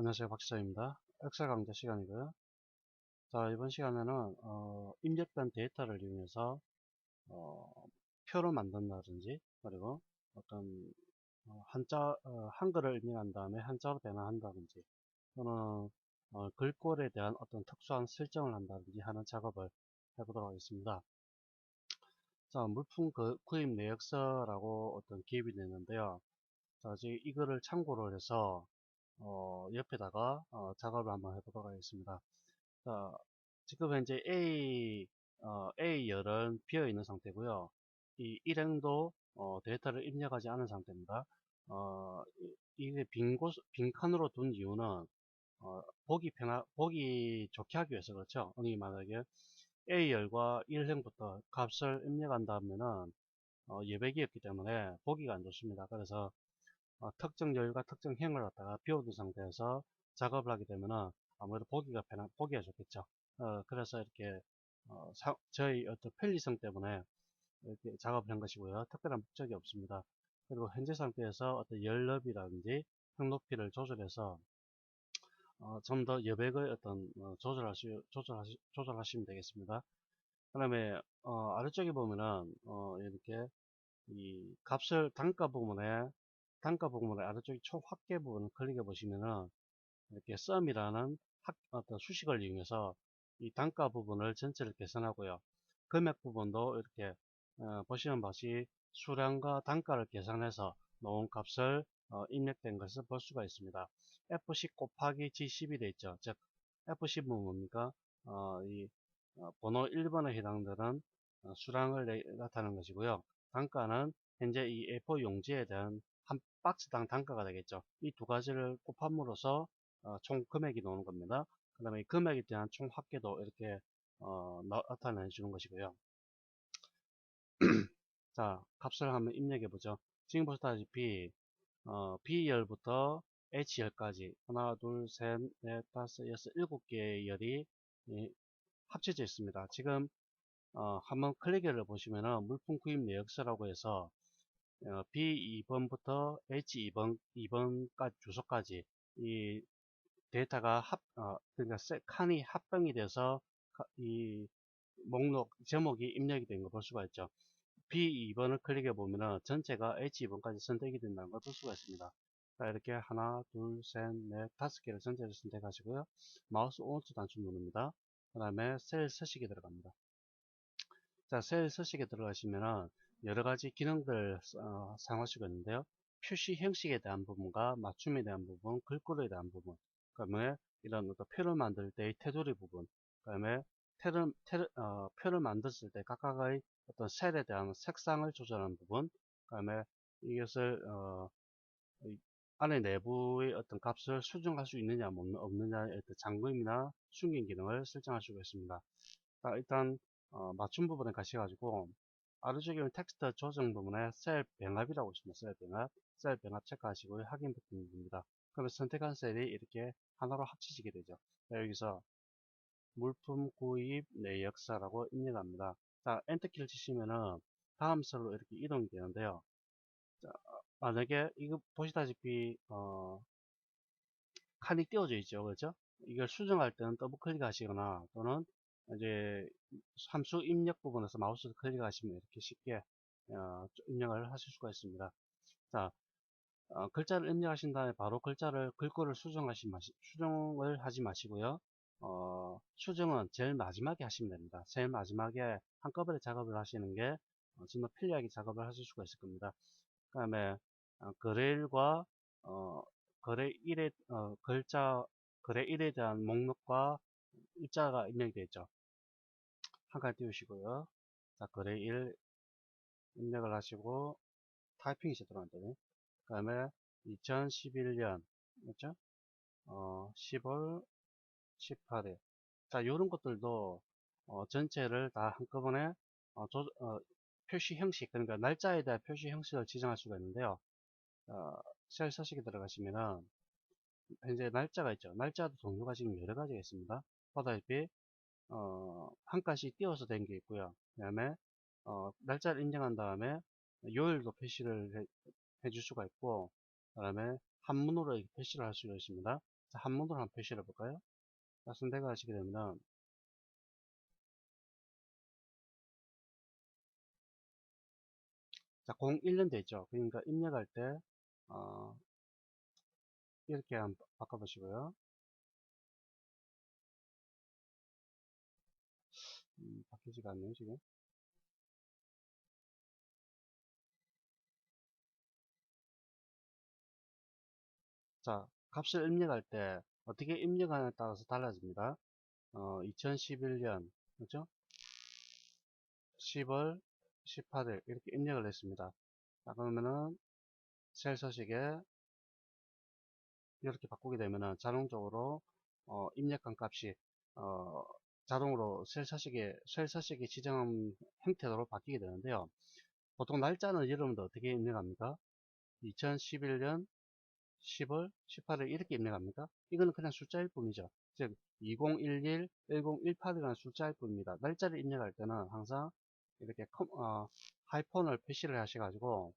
안녕하세요. 박지성입니다. 엑셀 강좌 시간이고요. 자, 이번 시간에는 입력된 데이터를 이용해서 어, 표를 만든다든지, 그리고 어떤 한글을 입력한 다음에 한자로 변환한다든지, 또는 글꼴에 대한 어떤 특수한 설정을 한다든지 하는 작업을 해보도록 하겠습니다. 자, 물품 구입 내역서라고 어떤 기입이 되는데요. 자, 지금 이거를 참고로 해서 옆에다가 작업을 한번 해보도록 하겠습니다. 자, 지금 현재 A열은 비어 있는 상태고요. 이 일행도 데이터를 입력하지 않은 상태입니다. 이게 빈 칸으로 둔 이유는 보기 좋게 하기 위해서 그렇죠. 만약에 A열과 1행부터 값을 입력한다면은 예백이었기 때문에 보기가 안 좋습니다. 그래서 특정 열과 특정 행을 갖다가 비워둔 상태에서 작업을 하게 되면은 아무래도 보기가 좋겠죠. 그래서 이렇게 저희 어떤 편리성 때문에 이렇게 작업을 한 것이고요. 특별한 목적이 없습니다. 그리고 현재 상태에서 어떤 열 너비라든지 행 높이를 조절해서 좀 더 여백의 어떤 조절하시면 되겠습니다. 그 다음에 아래쪽에 보면은 이렇게 이 값을 단가 부분에 아래쪽에 총 확대 부분을 클릭해 보시면은 이렇게 썸이라는 어떤 수식을 이용해서 이 단가 부분을 전체를 계산하고요. 금액 부분도 이렇게 보시는 바시 수량과 단가를 계산해서 놓은 값을 입력된 것을 볼 수가 있습니다. F10 곱하기 G10이 되어 있죠. 즉 F10은 뭡니까? 이 번호 1번에 해당되는 수량을 나타내는 것이고요. 단가는 현재 이 A4 용지에 대한 한 박스당 단가가 되겠죠. 이 두 가지를 곱함으로써 총 금액이 나오는 겁니다. 그 다음에 이 금액에 대한 총 합계도 이렇게 나타내 주는 것이고요. 자, 값을 한번 입력해 보죠. 지금 보시다시피 B열부터 H열까지 하나, 둘, 셋, 넷, 다섯, 여섯, 일곱 개의 열이 합쳐져 있습니다. 지금 한번 클릭을 보시면은 물품 구입 내역서라고 해서 B2번부터 H2번까지 주소까지 이 데이터가 그러니까 칸이 합병이 돼서 이 목록 제목이 입력이 된 거 볼 수가 있죠. B2번을 클릭해 보면은 전체가 H2번까지 선택이 된다는 걸 볼 수가 있습니다. 자, 이렇게 하나, 둘, 셋, 넷, 다섯 개를 전체를 선택하시고요. 마우스 오른쪽 단추 누릅니다. 그 다음에 셀 서식에 들어갑니다. 자, 셀 서식에 들어가시면은 여러 가지 기능들 사용할 수가 있는데요. 표시 형식에 대한 부분과 맞춤에 대한 부분, 글꼴에 대한 부분, 그 다음에 이런 어떤 표를 만들 때의 테두리 부분, 그 다음에 표를 만들었을 때 각각의 어떤 셀에 대한 색상을 조절하는 부분, 그 다음에 이것을 이 안에 내부의 어떤 값을 수정할 수 있느냐 없느냐의 어떤 잠금이나 숨긴 기능을 설정할 수가 있습니다. 자, 일단 맞춤 부분에 가셔가지고 아래쪽에 텍스트 조정 부분에 셀 병합이라고 있습니다. 셀 병합 체크하시고 확인 버튼 누릅니다. 그러면 선택한 셀이 이렇게 하나로 합쳐지게 되죠. 자, 여기서 물품 구입 내역사라고 입력합니다. 자, 엔터키를 치시면은 다음 셀로 이렇게 이동이 되는데요. 자, 만약에 이거 보시다시피 칸이 띄워져 있죠. 그렇죠? 이걸 수정할 때는 더블 클릭하시거나 또는 이제 함수 입력 부분에서 마우스 클릭하시면 이렇게 쉽게 입력을 하실 수가 있습니다. 자, 글자를 입력하신 다음에 바로 글꼴을 수정을 하지 마시고요. 수정은 제일 마지막에 하시면 됩니다. 제일 마지막에 한꺼번에 작업을 하시는 게 좀 더 편리하게 작업을 하실 수가 있을 겁니다. 그 다음에 거래일과 거래일에 거래일에 대한 목록과 일자가 입력이 되어 있죠. 한 칸 띄우시고요. 자, 거래일 입력을 하시고 타이핑이 제대로 안 되네. 그 다음에 2011년 맞죠? 10월 18일. 자, 요런 것들도 전체를 다 한꺼번에 표시 형식, 그러니까 날짜에 대한 표시 형식을 지정할 수가 있는데요. 셀 서식에 들어가시면은 현재 날짜가 있죠. 날짜도 종류가 지금 여러 가지가 있습니다. 보다시피 한 칸씩 띄워서 된 게 있고요. 그 다음에 날짜를 인정한 다음에 요일도 표시를 해줄 수가 있고, 그 다음에 한문으로 표시를 할 수가 있습니다. 자, 한문으로 한번 표시를 해볼까요? 자, 선택을 하시게 되면 자, 01년 되죠. 그러니까 입력할 때 어, 이렇게 한번 바꿔보시고요. 바뀌지가 않네요, 지금. 자, 값을 입력할 때 어떻게 입력하냐에 따라서 달라집니다. 2011년, 그죠? 10월 18일 이렇게 입력을 했습니다. 자, 그러면은 셀 서식에 이렇게 바꾸게 되면은 자동적으로 입력한 값이 어, 자동으로 셀 서식에 지정한 형태로 바뀌게 되는데요. 보통 날짜는 여러분들 어떻게 입력합니까? 2011년 10월 18일 이렇게 입력합니까? 이거는 그냥 숫자일 뿐이죠. 즉 2011, 1018이라는 숫자일 뿐입니다. 날짜를 입력할 때는 항상 이렇게 하이폰을 표시를 하셔가지고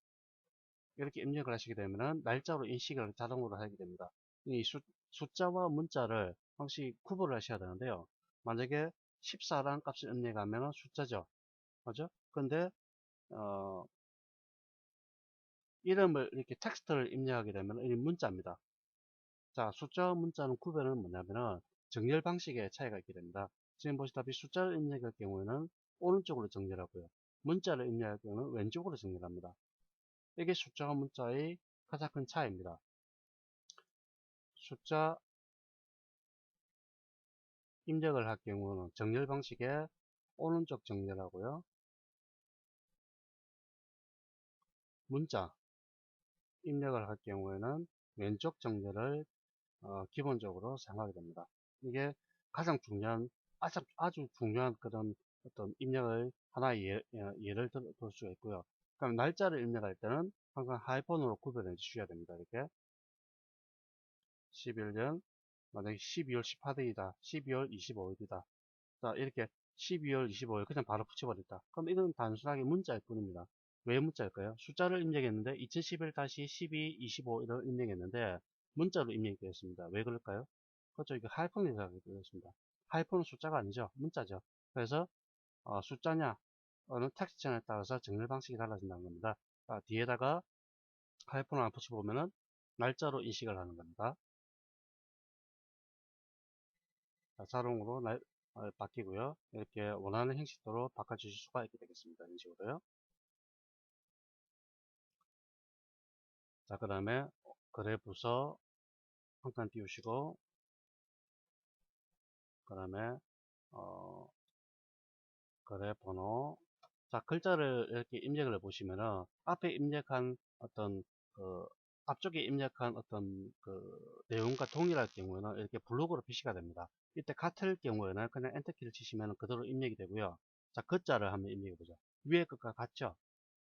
이렇게 입력을 하시게 되면은 날짜로 인식을 자동으로 하게 됩니다. 이 숫자와 문자를 항상 구분을 하셔야 되는데요. 만약에 14라는 값을 입력하면 숫자죠. 그죠? 근데 어, 이름을 이렇게 텍스트를 입력하게 되면 이 문자입니다. 자, 숫자와 문자는 구별은 뭐냐면은 정렬 방식의 차이가 있게 됩니다. 지금 보시다시피 숫자를 입력할 경우에는 오른쪽으로 정렬하고요. 문자를 입력할 경우는 왼쪽으로 정렬합니다. 이게 숫자와 문자의 가장 큰 차이입니다. 숫자 입력을 할 경우는 정렬 방식에 오른쪽 정렬하고요. 문자 입력을 할 경우에는 왼쪽 정렬을 기본적으로 사용하게 됩니다. 이게 가장 중요한 아주 중요한 그런 어떤 입력을 하나의 예를 들 수가 있고요. 그럼 날짜를 입력할 때는 항상 하이폰으로 구별해 주셔야 됩니다. 이렇게 11년 만약에 12월 18일이다. 12월 25일이다. 자, 이렇게 12월 25일 그냥 바로 붙여버렸다. 그럼 이건 단순하게 문자일 뿐입니다. 왜 문자일까요? 숫자를 입력했는데 2011-12, 25일을 입력했는데 문자로 입력이 되었습니다. 왜 그럴까요? 그렇죠. 이거 하이폰이 들어가게 되었습니다. 하이폰은 숫자가 아니죠. 문자죠. 그래서 숫자냐 어느 텍스처냐에 따라서 정렬 방식이 달라진다는 겁니다. 자, 뒤에다가 하이폰을 안 붙여보면은 날짜로 인식을 하는 겁니다. 자, 자동으로 바뀌고요. 이렇게 원하는 형식대로 바꿔주실 수가 있게 되겠습니다. 이런 식으로요. 자, 그 다음에 거래 부서 한 칸 띄우시고, 그 다음에 거래 번호. 자, 글자를 이렇게 입력을 해보시면은 앞에 입력한 어떤 그 앞쪽에 입력한 어떤 그 내용과 동일할 경우에는 이렇게 블록으로 표시가 됩니다. 이때 같을 경우에는 그냥 엔터키를 치시면 그대로 입력이 되고요. 자, 글자를 한번 입력해 보죠. 위에 것과 같죠?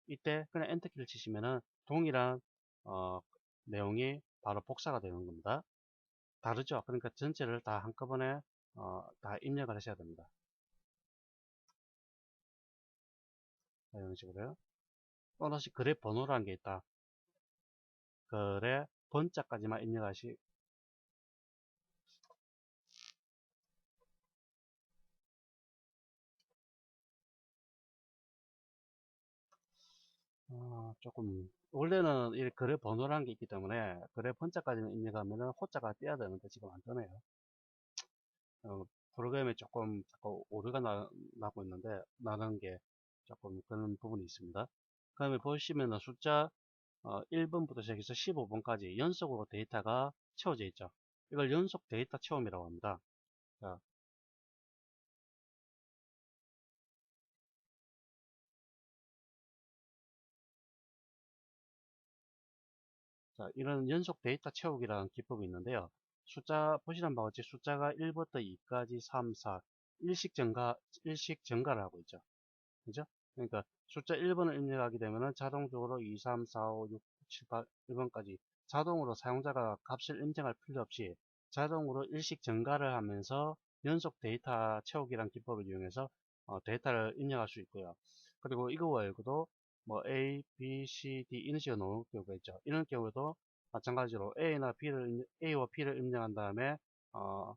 이때 그냥 엔터키를 치시면은 동일한 어, 내용이 바로 복사가 되는 겁니다. 다르죠? 그러니까 전체를 다 한꺼번에 다 입력을 하셔야 됩니다. 이런 식으로요. 또 다시 거래 번호라는 게 있다. 거래 번자까지만 입력하시. 조금 원래는 이 거래 번호라는 게 있기 때문에 거래 번자까지는 입력하면은 호자가 떼야 되는데 지금 안 뜨네요. 프로그램에 조금 자꾸 오류가 나고 있는데 나는 게 조금 그런 부분이 있습니다. 그 다음에 보시면은 숫자 1번부터 시작해서 15번까지 연속으로 데이터가 채워져 있죠. 이걸 연속 데이터 채움이라고 합니다. 자, 이런 연속 데이터 채우기라는 기법이 있는데요. 숫자 보시는 바와 같이 숫자가 1부터 2까지 3, 4 일식 증가를 하고 있죠. 그죠? 그러니까 숫자 1번을 입력하게 되면 자동적으로 2, 3, 4, 5, 6, 7, 8, 1번까지 자동으로 사용자가 값을 인정할 필요 없이 자동으로 일식 증가를 하면서 연속 데이터 채우기란 기법을 이용해서 데이터를 입력할 수 있고요. 그리고 이거 말고도 뭐 A, B, C, D 이런 식으로 나오는 경우가 있죠. 이런 경우도 마찬가지로 A와 B를 입력한 다음에 어,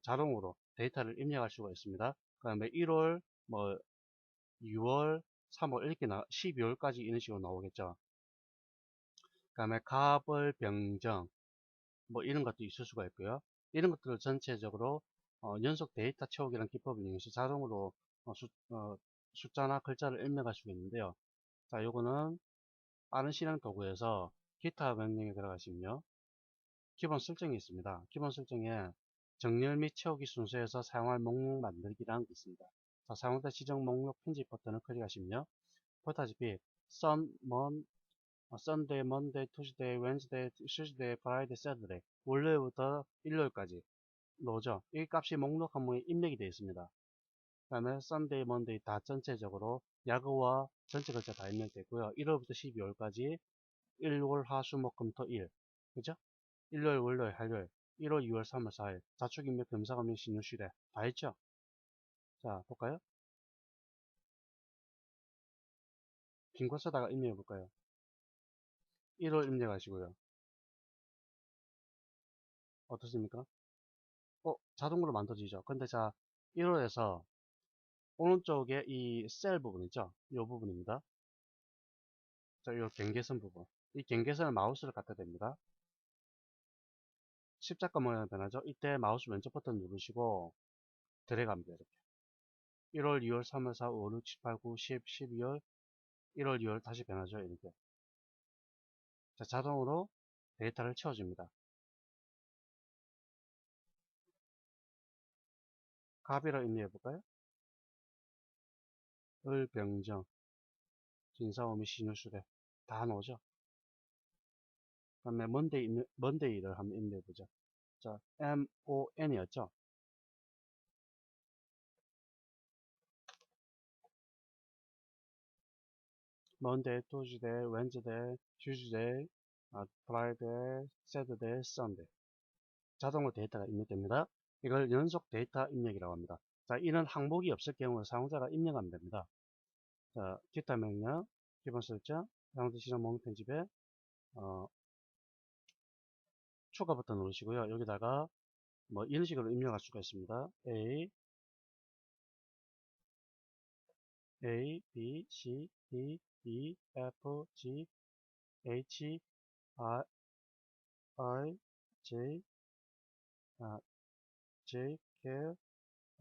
자동으로 데이터를 입력할 수가 있습니다. 그 다음에 1월, 뭐 6월, 3월 이렇게 12월까지 이런 식으로 나오겠죠. 그 다음에 값을 변경, 뭐 이런 것도 있을 수가 있고요. 이런 것들을 전체적으로 연속 데이터 채우기라는 기법을 이용해서 자동으로 숫자나 글자를 입력할 수가 있는데요. 자, 요거는 빠른 실행 도구에서 기타 명령에 들어가시면요. 기본 설정이 있습니다. 기본 설정에 정렬 및 채우기 순서에서 사용할 목록 만들기라는 게 있습니다. 자, 사용자 지정 목록 편집 버튼을 클릭하시면요. 보다시피 Sunday, Monday, Tuesday, Wednesday, Thursday, Friday, Saturday 월요일부터 일요일까지 나오죠. 이 값이 목록 항목에 입력이 되어 있습니다. 그 다음에 Sunday, Monday 다 전체적으로 야구와 전체 글자 다 입력되고요. 1월부터 12월까지 일월, 화, 수, 목, 금, 토, 일 그죠? 일요일, 월요일, 화요일 1월, 2월, 3월, 4일 자축, 인명, 금사금융, 신유시대 다 했죠? 자, 볼까요? 빈곳 쓰다가 입력해 볼까요? 1월 입력하시고요. 어떻습니까? 자동으로 만들어지죠. 근데 자, 1월에서 오른쪽에 이 셀 부분 있죠? 이 부분입니다. 자, 이 경계선 부분. 이 경계선을 마우스를 갖다 댑니다. 십자가 모양이 변하죠? 이때 마우스 왼쪽 버튼 누르시고 들어갑니다. 이렇게. 1월, 2월, 3월, 4월, 5, 6, 7, 8, 9, 10, 12월, 1월, 2월 다시 변하죠? 이렇게. 자, 자동으로 데이터를 채워줍니다. 가비를 입력해 볼까요? 을, 병정, 진사오미, 신유수대 다 나오죠? 그 다음에 먼데이를 한번 입력해 보죠. 자, MON이었죠? Monday, Tuesday, Wednesday, Tuesday, Friday, Saturday, Sunday. 자동으로 데이터가 입력됩니다. 이걸 연속 데이터 입력이라고 합니다. 자, 이런 항목이 없을 경우 사용자가 입력하면 됩니다. 자, 기타 명령, 기본 설정, 사용자 지정 목록 편집에 추가 버튼 누르시고요. 여기다가 뭐 이런 식으로 입력할 수가 있습니다. A, B, C, D, E, F, G, H, I, J, J, K,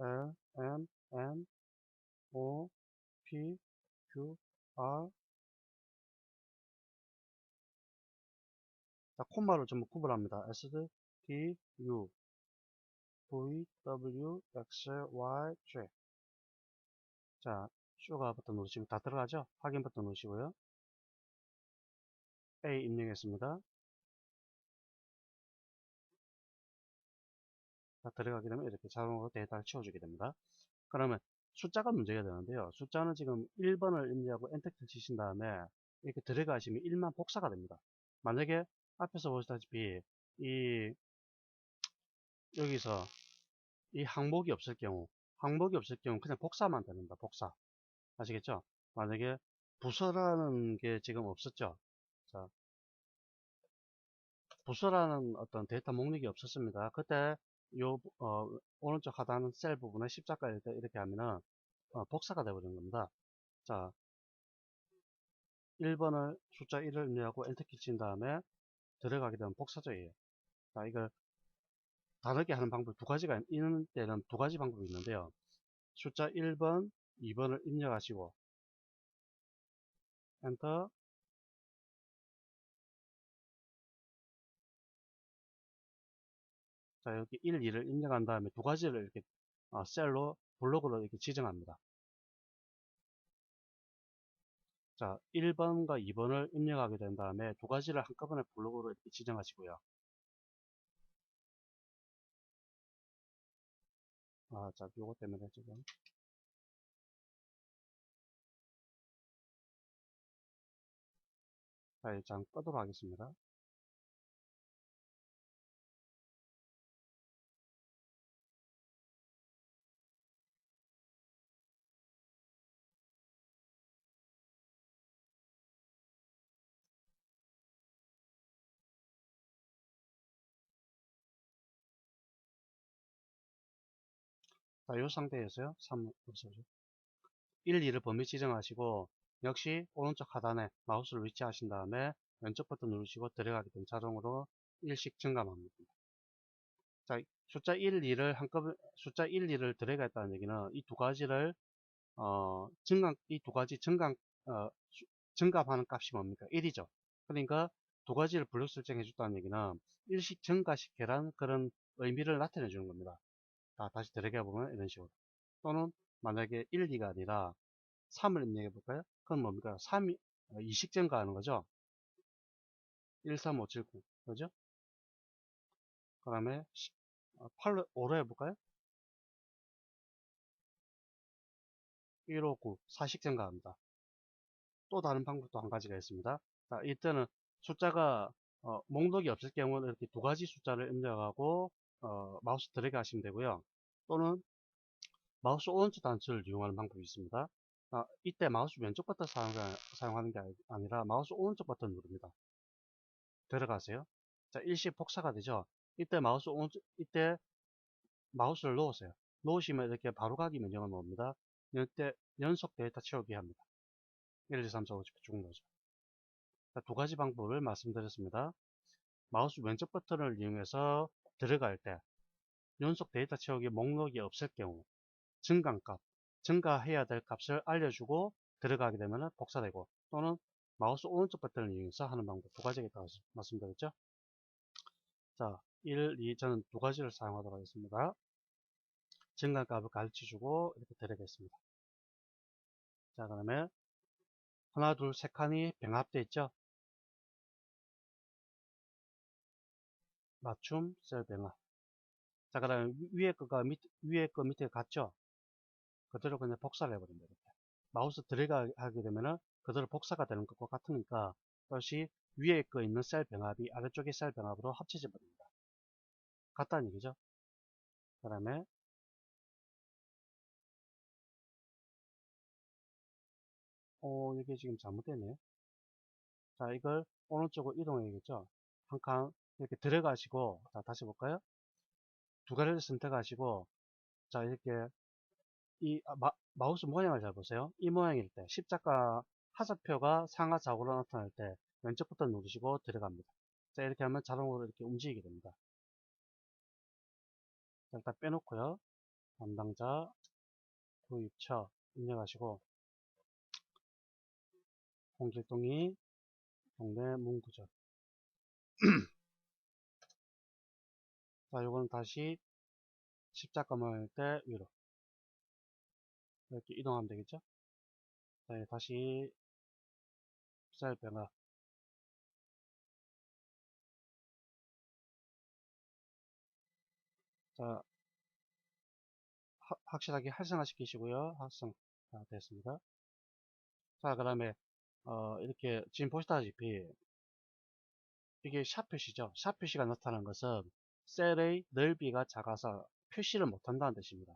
L, M, N, O, P, Q, R. 자, 콤마로 전부 구분합니다. S, T, U, V, W, X, Y, Z. 자, 추가 버튼 누르시면 다 들어가죠? 확인 버튼 누르시고요. A 입력했습니다. 자, 들어가게 되면 이렇게 자동으로 데이터를 채워주게 됩니다. 그러면 숫자가 문제가 되는데요. 숫자는 지금 1번을 입력하고 엔터키를 치신 다음에 이렇게 들어가시면 1만 복사가 됩니다. 만약에 앞에서 보시다시피 여기서 이 항목이 없을 경우 그냥 복사만 됩니다. 복사. 아시겠죠? 만약에 부서라는 게 지금 없었죠? 자, 부서라는 어떤 데이터 목록이 없었습니다. 그때 오른쪽 하단 셀 부분에 십자가 이렇게 하면은 복사가 되어버리는 겁니다. 자, 1번을 숫자 1을 입력하고 엔터키 친 다음에 들어가게 되면 복사조예요. 자, 이걸 다르게 하는 방법 두 가지가 있는 때는 두 가지 방법이 있는데요. 숫자 1번, 2번을 입력하시고 엔터. 자, 여기 1, 2를 입력한 다음에 두 가지를 이렇게 셀로 블록으로 이렇게 지정합니다. 자, 1번과 2번을 입력하게 된 다음에 두 가지를 한꺼번에 블록으로 이렇게 지정하시고요. 자, 요거 때문에 지금 파일 장 끄도록 하겠습니다. 자, 이 상태에서요. 3, 1, 2를 범위 지정하시고 역시 오른쪽 하단에 마우스를 위치하신 다음에 왼쪽 버튼 누르시고 들어가게 되면 자동으로 1씩 증감합니다. 자, 숫자 1, 2를 한꺼번에 숫자 1, 2를 들어가겠다는 얘기는 이 두 가지를 이 두 가지 증감하는 값이 뭡니까? 1이죠. 그러니까 두 가지를 블록 설정해 줬다는 얘기는 일식 증가시켜라는 그런 의미를 나타내 주는 겁니다. 다시 들어가 보면 이런 식으로. 또는 만약에 1, 2가 아니라 3을 입력해 볼까요? 그럼 뭡니까? 3이 이식 증가하는 거죠. 1, 3, 5, 7, 9. 그죠? 그 다음에 8로, 5로 해볼까요? 1, 5, 9. 4식 증가합니다. 또 다른 방법도 한 가지가 있습니다. 자, 이때는 숫자가 목록이 없을 경우는 이렇게 두 가지 숫자를 입력하고 마우스 드래그 하시면 되고요. 또는 마우스 오른쪽 단추를 이용하는 방법이 있습니다. 이때 마우스 왼쪽 버튼 사용하는 게 아니라 마우스 오른쪽 버튼 누릅니다. 들어가세요. 자, 일시 복사가 되죠. 이때 마우스를 놓으세요. 놓으시면 이렇게 바로가기 명령을 넣습니다. 이때 연속 데이터 채우기 합니다. 1, 2, 3, 4, 5, 6 죽은 거죠. 자, 두 가지 방법을 말씀드렸습니다. 마우스 왼쪽 버튼을 이용해서 들어갈 때 연속 데이터 채우기 목록이 없을 경우 증가값, 증가해야 될 값을 알려주고 들어가게 되면 복사되고 또는 마우스 오른쪽 버튼을 이용해서 하는 방법 두 가지가 있다고 말씀드렸죠. 자, 1, 2 저는 두 가지를 사용하도록 하겠습니다. 증가값을 가르쳐주고 이렇게 들어가겠습니다. 자, 그러면 하나, 둘, 세 칸이 병합되어 있죠. 맞춤 셀 병합. 자, 그 다음에 위에 거 밑에 같죠. 그대로 그냥 복사를 해버립니다. 이렇게. 마우스 드래그 하게 되면은 그대로 복사가 되는 것과 같으니까 다시 위에 거 있는 셀 병합이 아래쪽의 셀 병합으로 합쳐져 버립니다. 같다는 얘기죠. 그 다음에 이게 지금 잘못됐네요. 자, 이걸 오른쪽으로 이동해야겠죠. 한 칸 이렇게 들어가시고 자, 다시 볼까요? 두 가지를 선택하시고 자, 이렇게 마우스 모양을 잘 보세요. 이 모양일 때 십자가 하사표가 상하 좌우로 나타날 때 왼쪽 버튼 누르시고 들어갑니다. 자, 이렇게 하면 자동으로 이렇게 움직이게 됩니다. 자, 일단 빼놓고요. 담당자 구입처 입력하시고 홍길동이 동네 문구점. 자, 요거는 다시 십자가 모양일 때 위로 이렇게 이동하면 되겠죠. 자, 다시 셀 변화. 자, 확실하게 활성화 시키시고요. 활성 됐습니다. 자, 그 다음에 이렇게 지금 보시다시피 이게 샵 표시죠. 샵 표시가 나타난 것은 셀의 넓이가 작아서 표시를 못한다는 뜻입니다.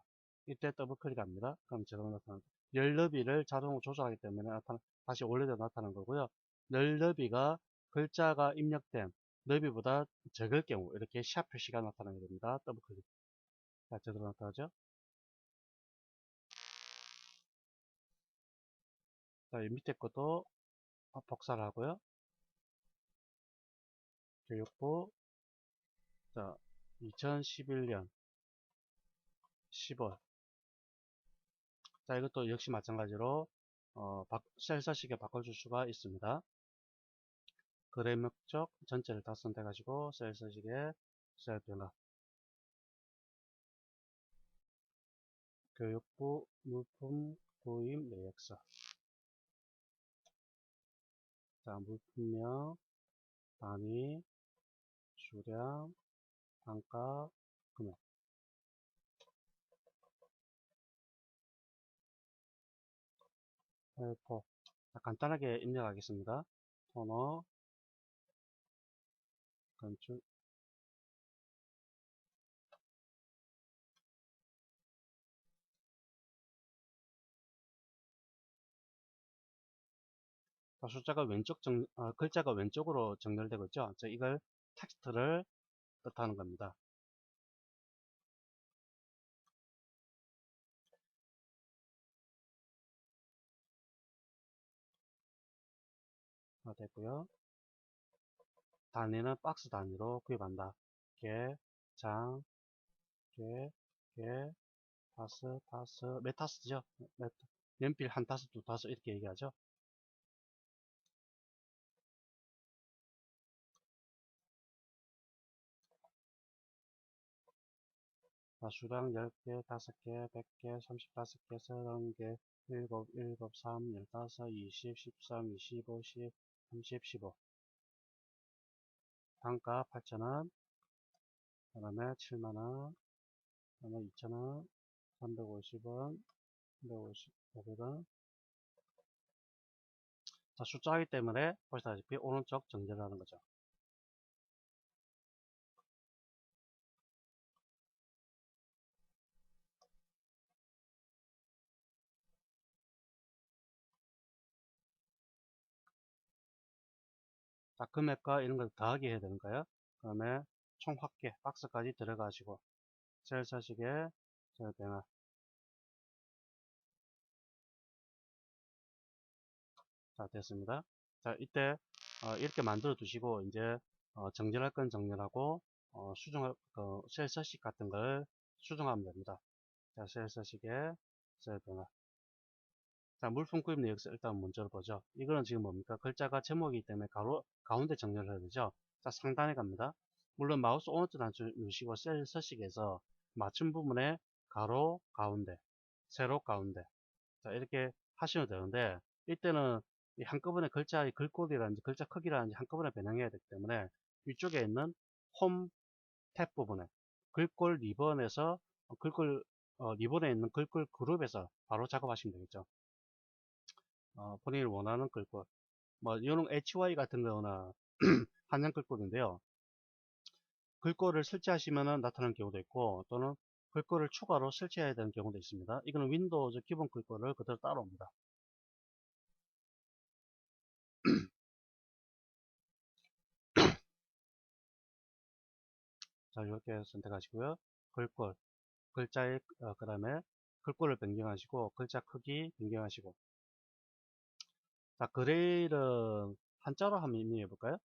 이때 더블 클릭합니다. 그럼 제대로 나타납니다. 열 너비를 자동으로 조절하기 때문에 다시 원래대로 나타나는 거고요. 열 너비가 글자가 입력된 너비보다 적을 경우 이렇게 샵 표시가 나타나게 됩니다. 더블 클릭. 자, 제대로 나타나죠. 자, 이 밑에 것도 복사를 하고요. 교육부. 자, 2011년 10월. 자, 이것도 역시 마찬가지로 셀 서식에 바꿔줄 수가 있습니다. 거래 목적 전체를 다 선택하시고 셀 서식에 셀 변화. 교육부 물품 구입 내역서. 자, 물품명, 단위, 수량, 단가, 금액. 헬포. 자, 간단하게 입력하겠습니다. 토너, 건축. 자, 글자가 왼쪽으로 정렬되고 있죠. 자, 이걸 텍스트를 뜻하는 겁니다. 됐고요. 단위는 박스 단위로 구입한다. 개, 장, 개, 개, 타스, 타스, 메타스죠? 연필 한 타스, 두 타스 이렇게 얘기하죠. 수량 10개, 5개, 100개, 35개, 30개, 7, 7, 3, 15, 20, 13, 25, 10, 30, 15. 단가 8,000원, 그 다음에 7만원, 그 다음에 2,000원, 350원, 350, 500원. 자, 숫자이기 때문에 보시다시피 오른쪽 정제를 하는 거죠. 자, 금액과 이런 걸 더하기 해야 되는 거예요. 그 다음에 총 합계, 박스까지 들어가시고, 셀 서식에, 셀 변화. 자, 됐습니다. 자, 이때, 이렇게 만들어 두시고, 이제, 정렬할 건 정렬하고, 수정할, 셀 서식 같은 걸 수정하면 됩니다. 자, 셀 서식에, 셀 변화. 자, 물품 구입 내역서 일단 먼저 보죠. 이거는 지금 뭡니까? 글자가 제목이기 때문에 가운데 정렬을 해야 되죠. 자, 상단에 갑니다. 물론 마우스 오른쪽 단추 누르시고 셀 서식에서 맞춤 부분에 가로 가운데, 세로 가운데. 자, 이렇게 하시면 되는데, 이때는 이 한꺼번에 글자의 글꼴이라든지 글자 크기라든지 한꺼번에 변형해야 되기 때문에 위쪽에 있는 홈 탭 부분에 글꼴 리본에서 글꼴 리본에 있는 글꼴 그룹에서 바로 작업하시면 되겠죠. 본인이 원하는 글꼴, 뭐 이런 HY 같은 거나 한양 글꼴인데요. 글꼴을 설치하시면 나타나는 경우도 있고 또는 글꼴을 추가로 설치해야 되는 경우도 있습니다. 이거는 윈도우즈 기본 글꼴을 그대로 따라옵니다. 자, 이렇게 선택하시고요. 글꼴, 글자의 그 다음에 글꼴을 변경하시고 글자 크기 변경하시고. 자, 그레이를 한자로 한번 입력해 볼까요?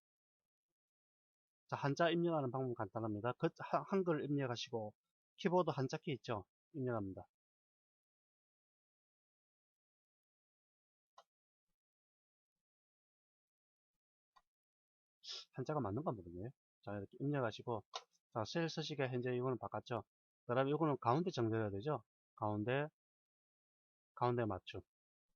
자, 한자 입력하는 방법은 간단합니다. 한글 입력하시고 키보드 한자키 있죠? 입력합니다. 한자가 맞는 건 모르겠네요. 자, 이렇게 입력하시고, 자, 셀 서식에 현재 이거는 바꿨죠. 그 다음에 이거는 가운데 정렬해야 되죠. 가운데, 가운데 맞춤.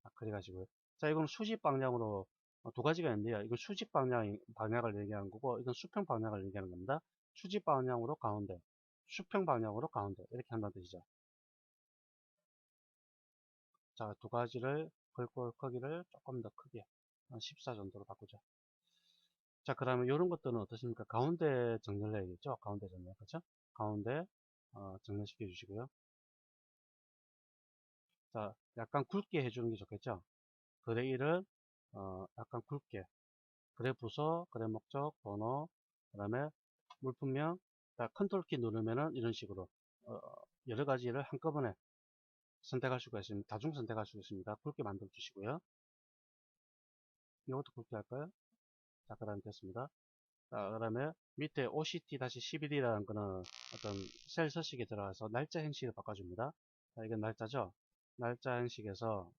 자, 그래가지고요. 자, 이거는 수직 방향으로 두 가지가 있는데요. 이건 수직 방향을 얘기하는 거고, 이건 수평 방향을 얘기하는 겁니다. 수직 방향으로 가운데, 수평 방향으로 가운데. 이렇게 한다는 뜻이죠. 자, 두 가지를, 글꼴 크기를 조금 더 크게, 한 14 정도로 바꾸죠. 자, 그러면 이런 것들은 어떻습니까? 가운데 정렬을 해야겠죠? 가운데 정렬, 그렇죠? 가운데 정렬시켜 주시고요. 자, 약간 굵게 해주는 게 좋겠죠? 그레이를 약간 굵게, 그래 부서, 그래 목적, 번호, 그 다음에 물품명. 자, 컨트롤 키 누르면은 이런 식으로 여러 가지를 한꺼번에 선택할 수가 있습니다. 다중 선택할 수가 있습니다. 굵게 만들어 주시고요. 이것도 굵게 할까요? 자, 그 다음에 됐습니다. 자, 그 다음에 밑에 OCT-11이라는 거는 어떤 셀 서식에 들어가서 날짜 형식을 바꿔줍니다. 자, 이건 날짜죠. 날짜 형식에서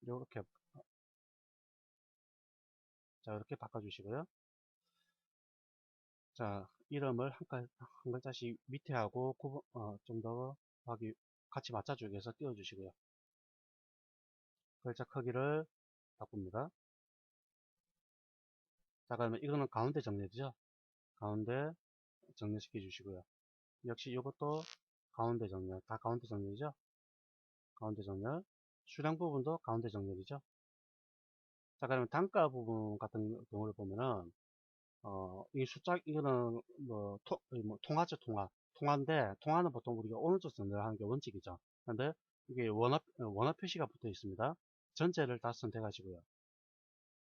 이렇게, 자, 이렇게 바꿔주시고요. 자, 이름을 한 글자씩 밑에 하고 좀 더 같이 맞춰주기 위해서 띄워주시고요. 글자 크기를 바꿉니다. 자, 그러면 이거는 가운데 정렬이죠. 가운데 정렬시켜 주시고요. 역시 이것도 가운데 정렬, 다 가운데 정렬이죠. 가운데 정렬. 수량 부분도 가운데 정렬이죠. 자, 그러면 단가 부분 같은 경우를 보면은, 이 숫자, 이거는 뭐 통화죠, 통화. 통화인데, 통화는 보통 우리가 오른쪽 정렬하는 게 원칙이죠. 근데 이게 원화 표시가 붙어 있습니다. 전체를 다 선택하시고요.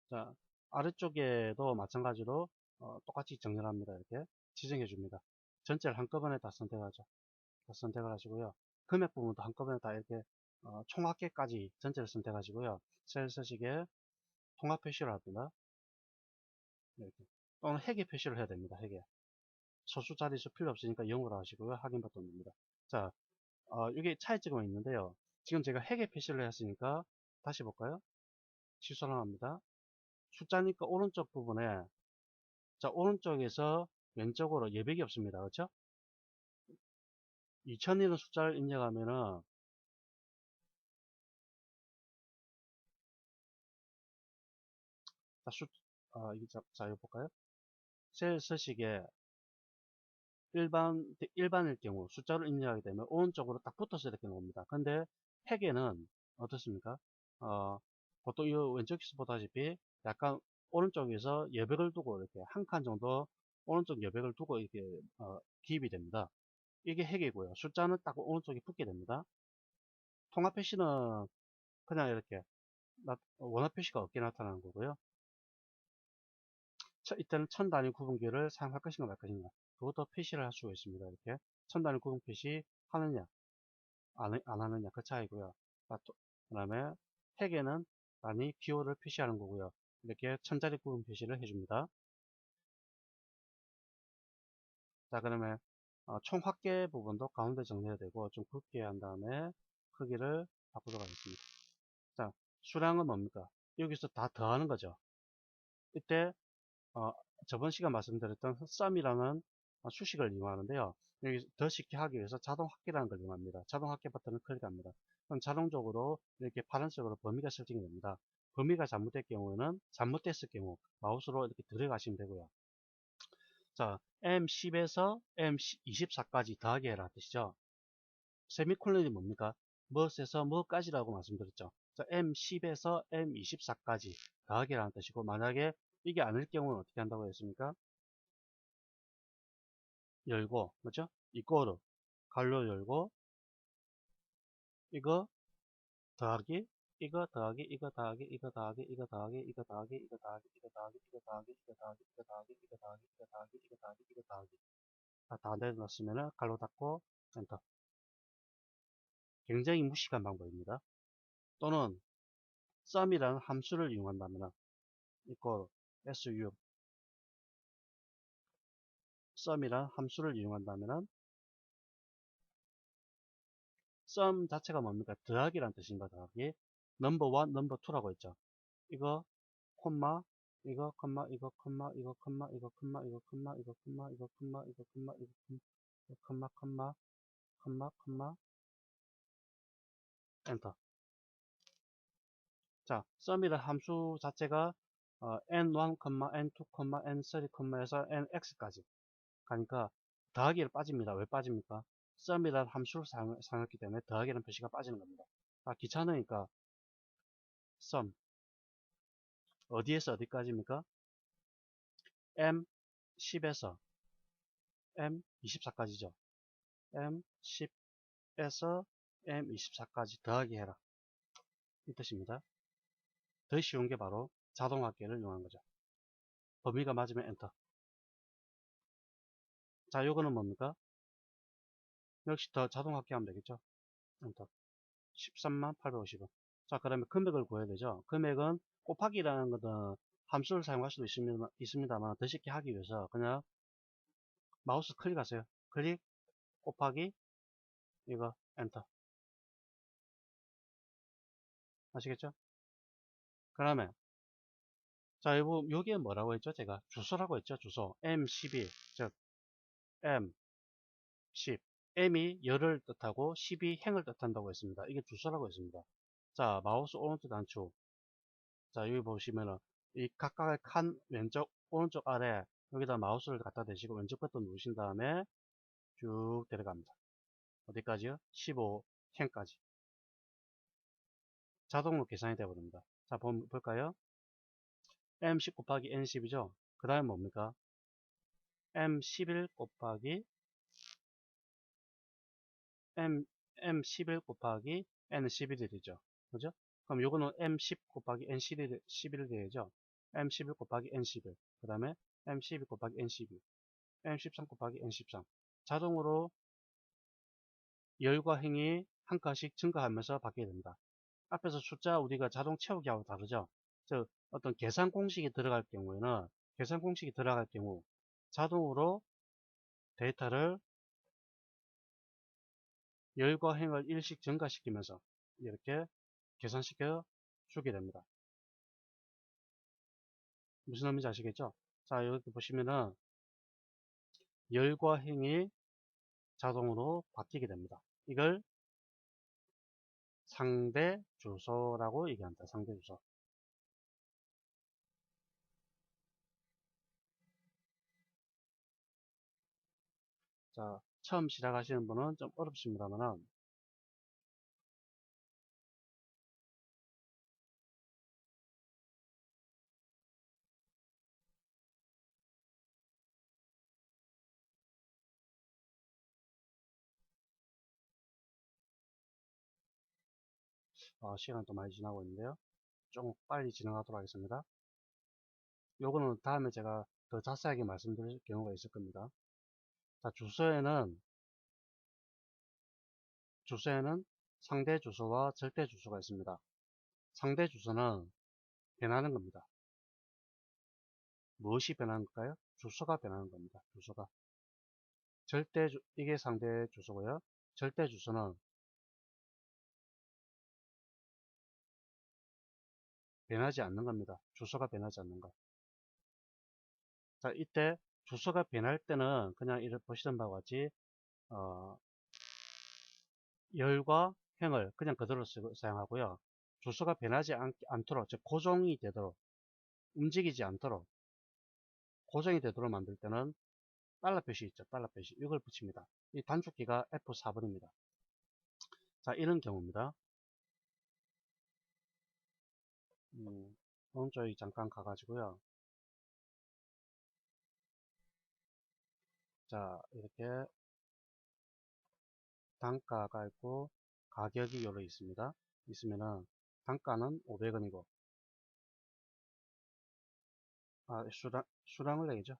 자, 아래쪽에도 마찬가지로, 똑같이 정렬합니다. 이렇게 지정해 줍니다. 전체를 한꺼번에 다 선택하죠. 다 선택을 하시고요. 금액 부분도 한꺼번에 다 이렇게 총합계까지 전체를 선택하시고요. 셀 서식에 통합 표시를 합니다. 이렇게. 또는 해계 표시를 해야 됩니다. 해계. 소수 자릿수 필요 없으니까 0으로 하시고요. 확인 버튼 누릅니다. 자, 이게 차이점이 있는데요. 지금 제가 해계 표시를 했으니까 다시 볼까요? 취소를 합니다. 숫자니까 오른쪽 부분에, 자, 오른쪽에서 왼쪽으로 예백이 없습니다. 그렇죠? 2000이라는 숫자를 입력하면은, 자, 이거 볼까요? 셀 서식에 일반일 경우 숫자를 입력하게 되면 오른쪽으로 딱 붙어서 이렇게 나옵니다. 근데 핵에는 어떻습니까? 어, 보통 이 왼쪽에서 보다시피 약간 오른쪽에서 여백을 두고 이렇게 한 칸 정도 오른쪽 여백을 두고 이렇게 기입이 됩니다. 이게 핵이고요. 숫자는 딱 오른쪽에 붙게 됩니다. 통합 표시는 그냥 이렇게 원화 표시가 없게 나타나는 거고요. 이때는 천 단위 구분기를 사용할 것인가 말 것인가 그것도 표시를 할 수가 있습니다. 이렇게 천 단위 구분 표시 하느냐 안 하느냐 그 차이고요. 그 다음에 핵에는 단위 기호를 표시하는 거고요. 이렇게 천자리 구분 표시를 해줍니다. 자, 그러면 총 합계 부분도 가운데 정리해야 되고 좀 굵게 한 다음에 크기를 바꾸도록 하겠습니다. 자, 수량은 뭡니까? 여기서 다 더하는 거죠. 이때 저번 시간 말씀드렸던 썸이라는 수식을 이용하는데요. 여기 더 쉽게 하기 위해서 자동 합계라는 걸 이용합니다. 자동 합계 버튼을 클릭합니다. 그럼 자동적으로 이렇게 파란색으로 범위가 설정이 됩니다. 범위가 잘못될 경우에는 잘못됐을 경우 마우스로 이렇게 들어가시면 되고요. 자, M10에서 M24까지 더하기 해라 뜻이죠. 세미콜론이 뭡니까? 무엇에서 뭐까지라고 말씀드렸죠. 자, M10에서 M24까지 더하기라는 뜻이고, 만약에 이게 아닐 경우는 어떻게 한다고 했습니까? 열고, 그죠? 이꼬르, 가로 열고, 이거 더하기, 이거 더하기, 이거 더하기, 이거 더하기, 이거 더하기, 이거 더하기, 이거 더하기, 이거 더하기, 이거 더하기, 이거 더하기, 이거 더하기, 이거 더하기, 이거 더하기, 이거 더하기, 이거 더하기. 다 내놓으시면은 가로 닫고 엔터. 굉장히 무식한 방법입니다. 또는 sum이라는 함수를 이용한다면 이꼬르 su sum이라는 함수를 이용한다면 sum 자체가 뭡니까? 더하기란 뜻입니다. 더하기. 넘버 1, 넘버 2라고 했죠. 이거 콤마 이거 콤마 이거 콤마 이거 콤마 이거 콤마 이거 콤마 이거 콤마 이거 콤마 이거 콤마 이거 콤마 콤마 콤마 콤마 엔터. 자, sum이라는 함수 자체가 n1, n2, n3, 에서 nx까지 가니까 더하기를 빠집니다. 왜 빠집니까? sum이라는 함수를 사용했기 때문에 더하기라는 표시가 빠지는 겁니다. 귀찮으니까 sum 어디에서 어디까지입니까? M10에서 M24까지죠. M10에서 M24까지 더하기 해라. 이 뜻입니다. 더 쉬운 게 바로 자동합계를 이용한 거죠. 범위가 맞으면 엔터. 자, 요거는 뭡니까? 역시 더 자동합계하면 되겠죠. 엔터. 13850원. 자, 그러면 금액을 구해야 되죠. 금액은 곱하기라는 것은 함수를 사용할 수도 있습니다만 더 쉽게 하기 위해서 그냥 마우스 클릭하세요. 클릭 곱하기 이거 엔터. 아시겠죠? 그러면 자, 여기에 뭐라고 했죠? 제가 주소라고 했죠. 주소 M11 즉 M10 M이 열을 뜻하고 10이 행을 뜻한다고 했습니다. 이게 주소라고 했습니다. 자, 마우스 오른쪽 단추. 자, 여기 보시면은 이 각각의 칸 왼쪽 오른쪽 아래 여기다 마우스를 갖다 대시고 왼쪽 버튼 누르신 다음에 쭉 데려갑니다. 어디까지요? 15 행까지 자동으로 계산이 되어버립니다. 자, 볼까요? M10 곱하기 N10이죠. 그 다음에 뭡니까? M11 곱하기 M11 곱하기 N11이죠. 그죠? 그럼 요거는 M10 곱하기 N11 되죠. M11 곱하기 N11. 그 다음에 M12 곱하기 N12. M13 곱하기 N13. 자동으로 열과 행이 한 칸씩 증가하면서 바뀌게 됩니다. 앞에서 숫자 우리가 자동 채우기하고 다르죠. 즉 어떤 계산 공식이 들어갈 경우에는 계산 공식이 들어갈 경우 자동으로 데이터를 열과 행을 일씩 증가시키면서 이렇게 계산시켜 주게 됩니다. 무슨 의미인지 아시겠죠? 자, 여기 보시면은 열과 행이 자동으로 바뀌게 됩니다. 이걸 상대 주소라고 얘기합니다. 상대 주소. 자, 처음 시작하시는 분은 좀 어렵습니다만은 시간도 많이 지나고 있는데요. 좀 빨리 진행하도록 하겠습니다. 요거는 다음에 제가 더 자세하게 말씀드릴 경우가 있을 겁니다. 자, 주소에는 상대 주소와 절대 주소가 있습니다. 상대 주소는 변하는 겁니다. 무엇이 변하는 걸까요? 주소가 변하는 겁니다. 주소가. 이게 상대 주소고요. 절대 주소는 변하지 않는 겁니다. 주소가 변하지 않는 것. 자, 이때 주소가 변할 때는 그냥 이렇게 보시던 바와 같이 어, 열과 행을 그냥 그대로 사용하고요. 주소가 변하지 않도록, 즉 고정이 되도록, 움직이지 않도록 고정이 되도록 만들 때는 달러 표시 있죠. 달러 표시. 이걸 붙입니다. 이 단축키가 F4번입니다. 자, 이런 경우입니다. 오른쪽에 잠깐 가가지고요. 자, 이렇게 단가가 있고 가격이 요로 있습니다. 있으면은 단가는 500원이고 수량을 내죠.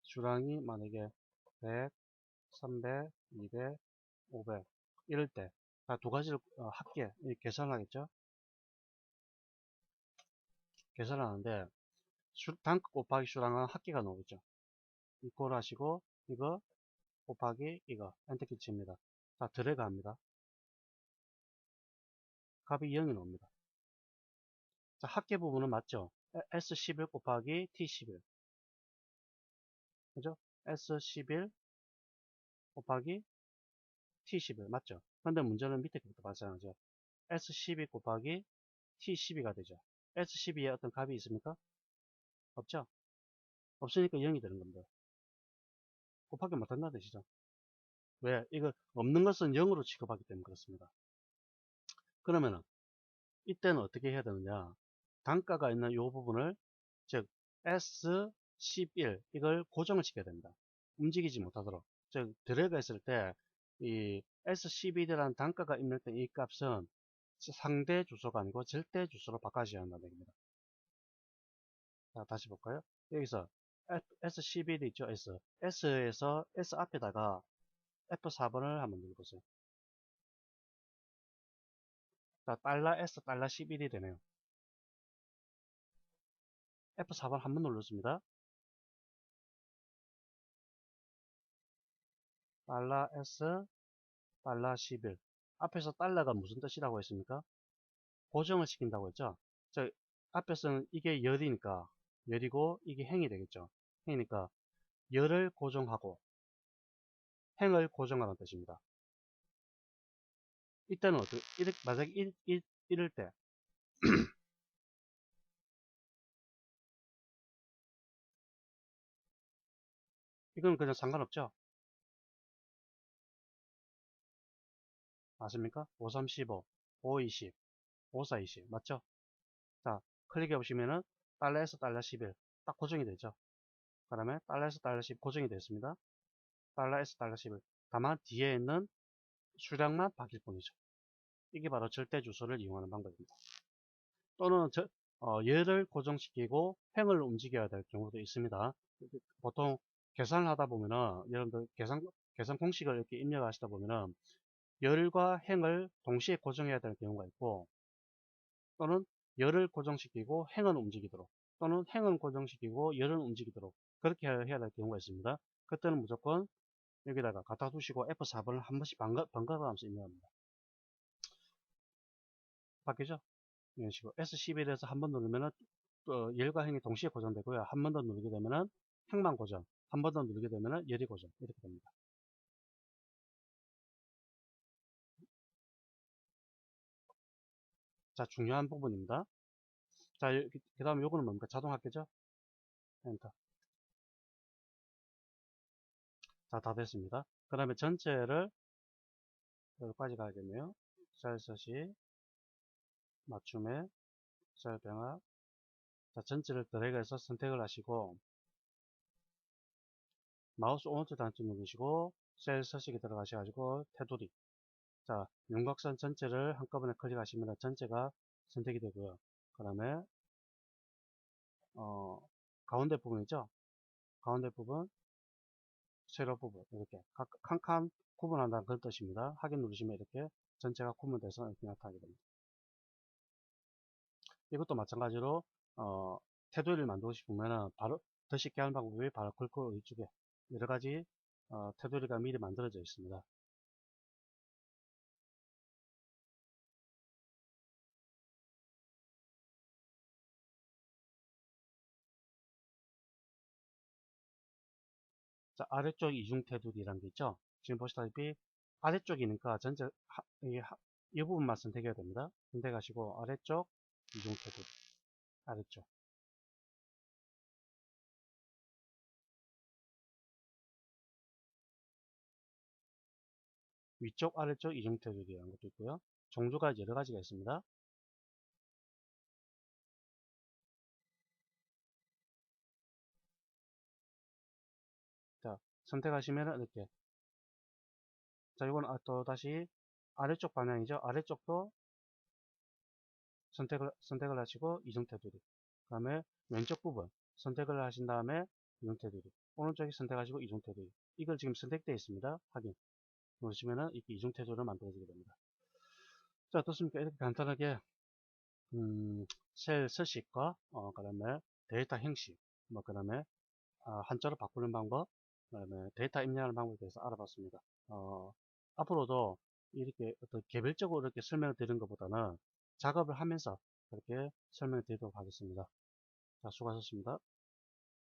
수량이 만약에 100, 300, 200, 500 이럴 때 두 가지를 합계 계산을 하겠죠. 계산을 하는데 단가 곱하기 수량은 합계가 나오겠죠. 이꼴 하시고 이거 곱하기 이거 엔터키 칩니다. 자, 드래그 합니다. 값이 0이 나옵니다. 자, 합계 부분은 맞죠? S11 곱하기 T11 그죠? S11 곱하기 T11 맞죠? 근데 문제는 밑에 것부터 발생하죠. S12 곱하기 T12가 되죠. S12에 어떤 값이 있습니까? 없죠? 없으니까 0이 되는 겁니다. 곱하기 못한다는 뜻이죠. 왜? 이거 없는 것은 0으로 취급하기 때문에 그렇습니다. 그러면은 이때는 어떻게 해야 되느냐? 단가가 있는 이 부분을 즉 S11 이걸 고정을 시켜야 됩니다. 움직이지 못하도록. 즉 드래그 했을 때 이 S11이라는 단가가 입력된 이 값은 상대 주소가 아니고 절대 주소로 바꿔줘야 한다는 얘기입니다. 자, 다시 볼까요? 여기서 S11이 있죠? S에서 S 앞에다가 F4번을 한번 눌러보세요. 자, $S, $11이 되네요. F4번 한번 눌렀습니다. $S, $11. 앞에서 달러가 무슨 뜻이라고 했습니까? 고정을 시킨다고 했죠? 자, 앞에서는 이게 열이니까, 열이고, 이게 행이 되겠죠? 행이니까, 열을 고정하고, 행을 고정하는 뜻입니다. 이때는 만약에 이럴 때, 이건 그냥 상관없죠? 아십니까? 535, 520, 5420, 맞죠? 자, 클릭해 보시면은, $S, $11, 딱 고정이 되죠? 그다음에 $S, $10 고정이 됐습니다. $S, $11. 다만 뒤에 있는 수량만 바뀔 뿐이죠. 이게 바로 절대 주소를 이용하는 방법입니다. 또는 얘를 고정시키고 행을 움직여야 될 경우도 있습니다. 보통 계산을 하다 보면은 여러분들 계산 공식을 이렇게 입력하시다 보면은 열과 행을 동시에 고정해야 되는 경우가 있고 또는 열을 고정시키고 행은 움직이도록, 또는 행은 고정시키고 열은 움직이도록 그렇게 해야 될 경우가 있습니다. 그때는 무조건 여기다가 갖다 두시고 F4번을 한 번씩 번갈아가면서 입력합니다. 바뀌죠? 이런 식으로 S11에서 한 번 누르면은 열과 행이 동시에 고정되고요. 한 번 더 누르게 되면은 행만 고정, 한 번 더 누르게 되면은 열이 고정, 이렇게 됩니다. 자, 중요한 부분입니다. 자, 그 다음에 요거는 뭡니까? 자동 합계죠? 엔터. 자, 다 됐습니다. 그 다음에 전체를 여기까지 가야겠네요. 셀 서식, 맞춤에, 셀 병합. 자, 전체를 드래그해서 선택을 하시고, 마우스 오른쪽 단추 누르시고, 셀 서식에 들어가셔가지고, 테두리. 자, 윤곽선 전체를 한꺼번에 클릭하시면 전체가 선택이 되고요. 그 다음에, 가운데 부분이죠? 가운데 부분, 세로 부분, 이렇게 칸칸 구분한다는 그런 뜻입니다. 확인 누르시면 이렇게 전체가 구분돼서 이렇게 나타나게 됩니다. 이것도 마찬가지로 테두리를 만들고 싶으면 바로 더 쉽게 하는 방법이 바로 글꼴 위쪽에 여러가지 테두리가 미리 만들어져 있습니다. 자, 아래쪽 이중 테두리라는 게 있죠. 지금 보시다시피 아래쪽이니까 전체 이 부분만 선택해야 됩니다. 선택하시고 아래쪽 이중 테두리, 아래쪽. 위쪽 아래쪽 이중 테두리라는 것도 있고요. 종류가 여러 가지가 있습니다. 자, 선택하시면 이렇게. 자, 이건 또 다시 아래쪽 방향이죠. 아래쪽도 선택을 하시고 이중 테두리. 그 다음에 왼쪽 부분 선택을 하신 다음에 이중 테두리. 오른쪽에 선택하시고 이중 테두리. 이걸 지금 선택되어 있습니다. 확인. 누르시면은 이렇게 이중 테두리로 만들어지게 됩니다. 자, 어떻습니까? 이렇게 간단하게 셀 서식과 그 다음에 데이터 형식, 뭐 그 다음에 한자로 바꾸는 방법, 그 다음에 데이터 입력하는 방법에 대해서 알아봤습니다. 앞으로도 이렇게 어떤 개별적으로 이렇게 설명을 드리는 것보다는 작업을 하면서 그렇게 설명을 드리도록 하겠습니다. 자, 수고하셨습니다.